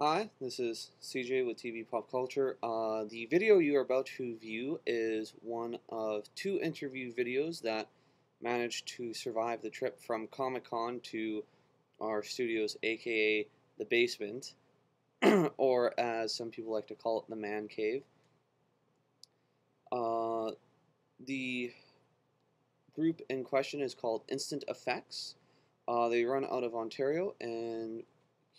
Hi, this is CJ with TV Pop Culture. The video you are about to view is one of two interview videos that managed to survive the trip from Comic-Con to our studios, aka the basement, or as some people like to call it, the man cave. The group in question is called Instant Efects. They run out of Ontario, and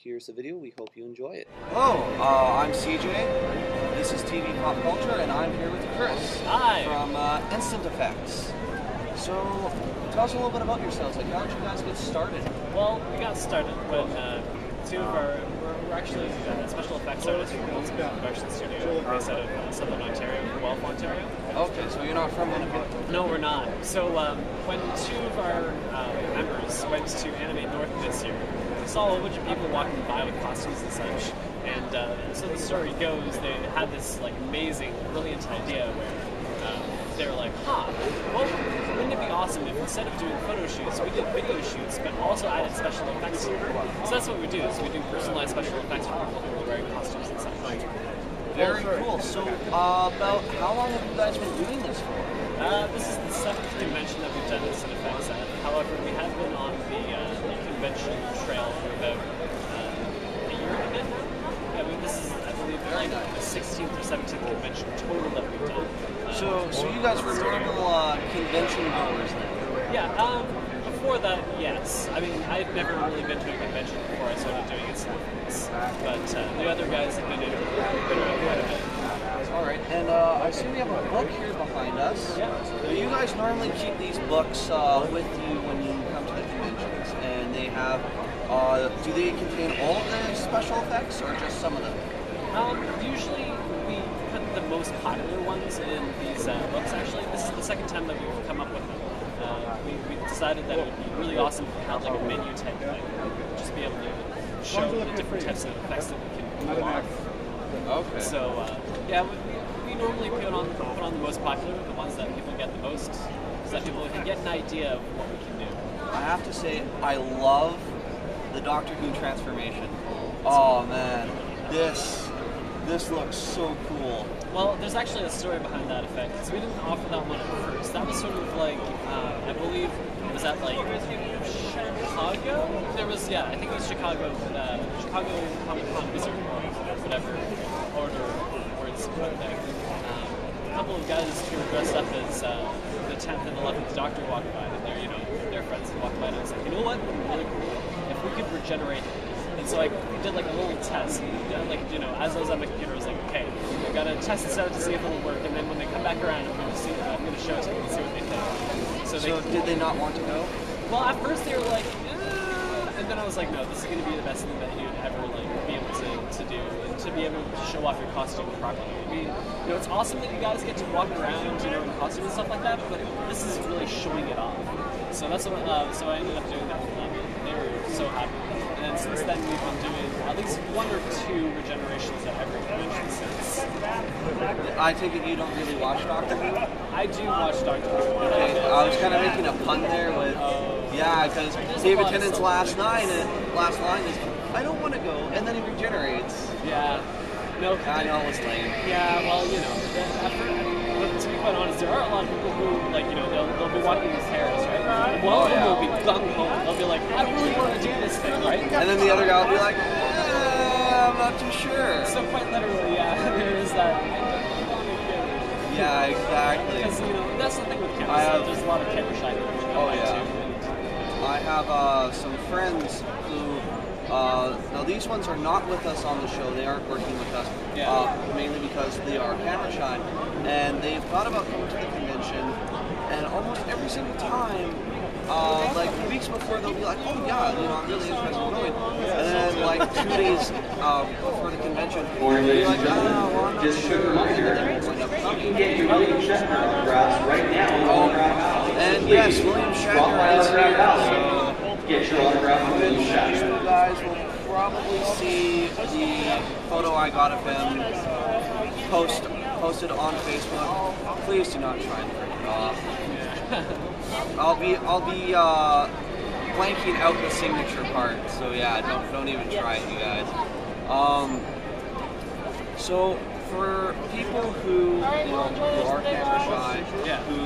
here's the video. We hope you enjoy it. Hello, I'm CJ. This is TV Pop Culture, and I'm here with Chris. Hi. From Instant Efects. So, tell us a little bit about yourselves. Like, how did you guys get started? Well, we got started when two of our we're actually special effects artists from Multiple Production Studio based out of Southern Ontario, Guelph, Ontario. Okay, so you're not from Winnipeg? No, we're not. So when two of our members went to Animate North this year, we saw a whole bunch of people walking by with costumes and such. And so the story goes, they had this like amazing, brilliant idea where they were like, well, wouldn't it be awesome if instead of doing photo shoots, we did video shoots, but also added special effects to it? So that's what we do, is we do personalized special effects for people who are wearing costumes and such. Very cool. So, about how long have you guys been doing this for? This is the second convention that we've done Instant Effects at. However, we have been on the convention trail for about a year and a bit now. This is, I believe, the 16th or 17th convention total that we've done. So you guys were normal convention goers then? Yeah, before that, yes. I mean, I've never really been to a convention before I started doing Instant Effects, but the other guys have been around quite a bit. Alright, and I see we have a book here behind us. Yeah. So you guys normally keep these books with you when you come to the conventions, and they have, do they contain all of the special effects, or just some of them? Usually we put the most popular ones in these books, actually. This is the second time that we've come up with them. We decided that it would be really awesome if we had like a menu type thing. Just be able to show the different types of effects that we can pull off. Okay. So, yeah, we normally put on the most popular, the ones that people get the most, so that people can get an idea of what we can do. I have to say, I love the Doctor Who transformation. Oh man, this looks so cool. Well, there's actually a story behind that effect, because we didn't offer that one at first. That was sort of like, I believe, was that like Chicago? There was, yeah, I think it was Chicago Comic-Con Wizard, whatever order of words put there. A couple of guys who were dressed up as the 10th and 11th Doctor walked by, and their friends walked by, and I was like, you know what would be really cool? If we could regenerate it. And so I did like a little test, as I was on my computer, I was like, okay, I gotta test this out to see if it'll work, and then when they come back around, I'm gonna show it to them and see what they think. So did they not want to go? Well, at first they were like, and then I was like, no, this is gonna be the best thing that you'd ever be able to do, and to be able to show off your costume properly. I mean, it's awesome that you guys get to walk around, in costume and stuff like that, but this is really showing it off. So that's what. So I ended up doing that for them. They were so happy. And since then, we've been doing at least one or two regenerations at every convention since. I take it you don't really watch Doctor Who? I do watch Doctor Who. Okay, I was kind of making a pun there with, yeah, because David Tennant's last line is, I don't want to go, and then he regenerates. Yeah. No, I know, it was lame. Yeah, well, but to be quite honest, there are a lot of people who, they'll be walking these hairs, right? And one of them will be gung-ho. They'll be like, I really want to do this thing, right? And then the other guy will be like, I'm not too sure. So quite literally, yeah, there is that. Yeah, exactly. Because, that's the thing with cameras. There's a lot of camera shy people. Oh, yeah. I have some friends who, now these ones are not with us on the show, they aren't working with us, mainly because they are camera shy, and they've thought about coming to the convention, and almost every single time, like weeks before, they'll be like, oh yeah, I'm really interested in going, and then like 2 days before the convention, they'll be like, well, I'm not sure, and You can get your William Shatner autographs right now. And yes, William Shatner is here, so get your autograph from William Shatner. you guys will probably see the photo I got of him posted on Facebook. Please do not try and print it off. I'll be blanking out the signature part, so yeah, don't even try it, you guys. So for people who who are camera shy, who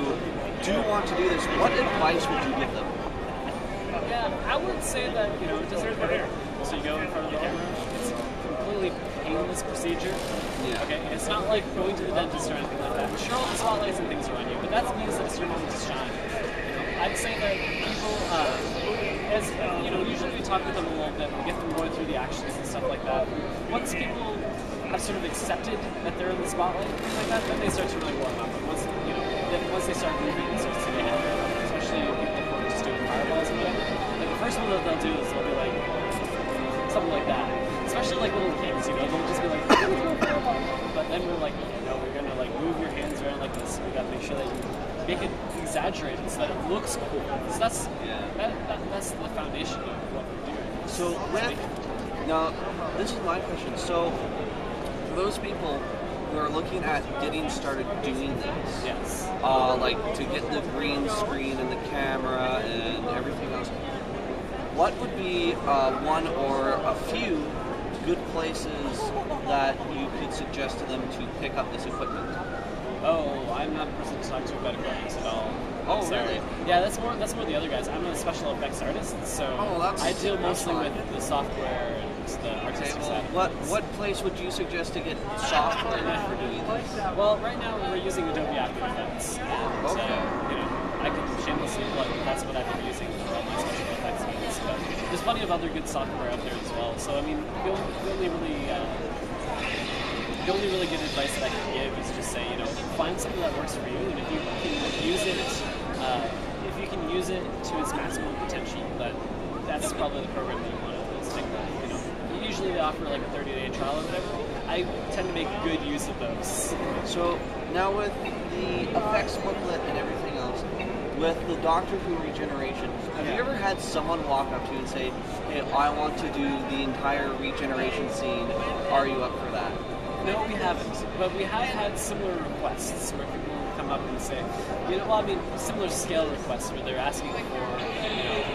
do want to do this, what advice would you give them? Yeah, I would say that it doesn't hurt. So you go in front of the camera. It's a completely painless procedure. Yeah. Okay. It's not like going to the dentist or anything like that. Sure, all the spotlights and things are on you, but that means that it's your moment to shine. I'd say that people, as usually we talk with them a little bit, we get them going through the actions and stuff like that. Once people have sort of accepted that they're in the spotlight and things like that, then they start to really warm up. And once they start moving, it starts to get happier. Especially people who are just doing fireballs and whatever. Like the first one that they'll do is they'll be like something like that. Especially like little kids, they'll just be like, but then we're like, we're gonna like move your hands around like this. We gotta make sure that you make it exaggerated so that it looks cool. Because that's the foundation of what we're doing. So now, this is my question. So for those people who are looking at getting started doing this, yes, like to get the green screen and the camera and everything else, what would be one or a few good places that you could suggest to them to pick up this equipment? Oh, I'm not the person to talk to about equipment at all. Oh, sorry. really? Yeah, that's more the other guys. I'm a special effects artist, so I deal mostly with the software and the artistic side. What place would you suggest to get software for doing this? Well, right now we're using Adobe After Effects. And, Okay. I can shamelessly plug that's what I've been using for all my special effects movies. But there's plenty of other good software out there as well. So I mean, the only really good advice that I can give is just say, find something that works for you, and if you can use it to its maximum potential, that's probably the program that you want to stick with. Usually they offer like a 30-day trial or whatever. I tend to make good use of those. So now with the effects booklet and everything else, with the Doctor Who regeneration, have you ever had someone walk up to you and say, "Hey, I want to do the entire regeneration scene. Are you up for that?" No, we haven't, but we have had similar requests where people come up and say, similar scale requests where they're asking for,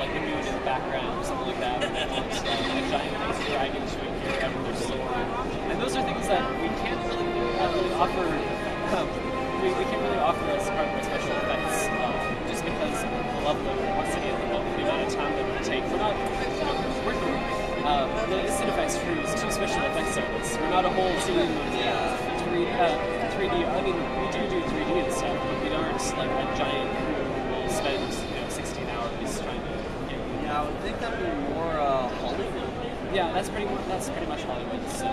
like the moon in the background or something like that, and they want a giant ice dragon to appear out of their sword. And those are things that we can't really offer. We can't really offer as part of our special effects, just because of the level of complexity and the amount of time that it would take. We're not working. The Instant Efects crew is 2 special effects artists. We're not a whole team of 3D. I mean, we do 3D and stuff, but we aren't like a giant crew who will spend 16 hours trying to get you. Yeah, I would think that'd be more Hollywood. Yeah, that's pretty much Hollywood. So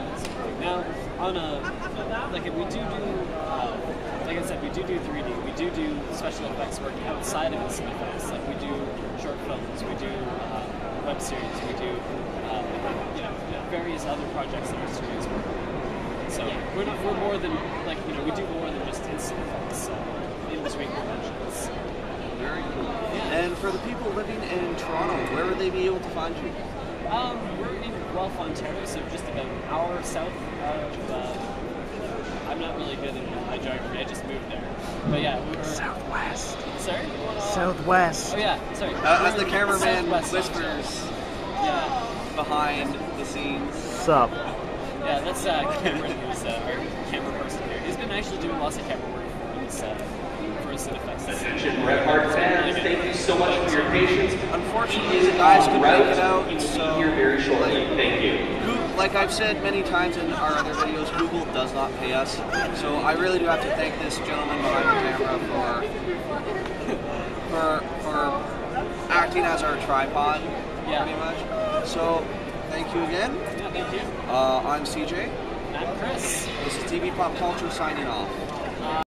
now on we do like I said, we do 3D. We do special effects work outside of Instant Effects. Like we do short films, we do web series, we do various other projects that our studios work on. So we're more than we do more than just Instant Effects in between conventions. Very cool. Yeah. And for the people living in Toronto, where would they be able to find you? We're in Guelph, Ontario, so just about an hour south of. I'm not really good at my geography. I just moved there, but yeah, we're Southwest. Sorry. Southwest. Oh yeah, sorry. As the cameraman whispers. Yeah. Behind the scenes. Sup? Yeah, that's Cameron, who's our camera person here. He's been actually doing lots of camera work for Instant Effects. Attention, Red Heart fans, thank you so much for your patience. Unfortunately, the guys couldn't make it out, He will so be here very shortly. Thank you. Like I've said many times in our other videos, Google does not pay us. So I really do have to thank this gentleman behind the camera for acting as our tripod, pretty much. So thank you again. Yeah, thank you. I'm CJ. I'm Chris. This is TV Pop Culture signing off.